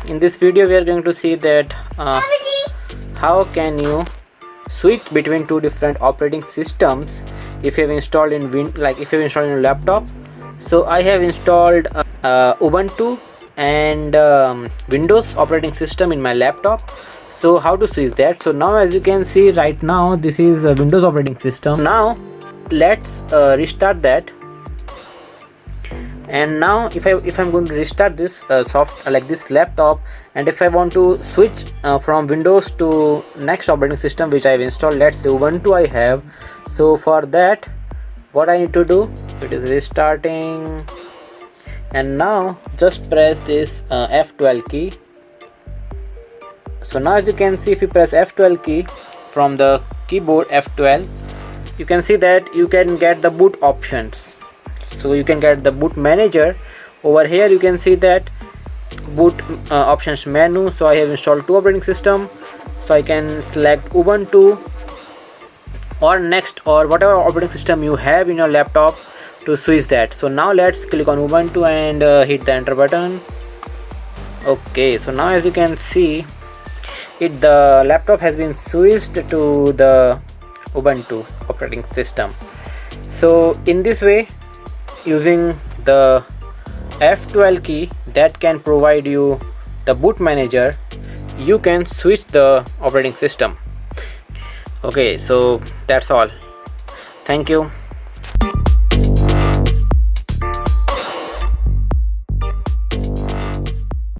In this video we are going to see that how can you switch between two different operating systems if you have installed in if you have installed in a laptop. So I have installed Ubuntu and Windows operating system in my laptop. So how to switch that? So now, as you can see right now, this is a Windows operating system. Now let's restart that. And now if I'm going to restart this this laptop, and if I want to switch from Windows to next operating system which I have installed, let's say Ubuntu I have. So for that, what I need to do, it is restarting, and now just press this F12 key. So now, as you can see, if you press F12 key from the keyboard, F12, you can see that you can get the boot options. So you can get the boot manager. Over here you can see that boot options menu. So I have installed two operating system, so I can select Ubuntu or next or whatever operating system you have in your laptop to switch that. So now let's click on Ubuntu and hit the enter button. Okay, so now as you can see, the laptop has been switched to the Ubuntu operating system. So in this way, using the F12 key that can provide you the boot manager, you can switch the operating system. Okay, so that's all. Thank you.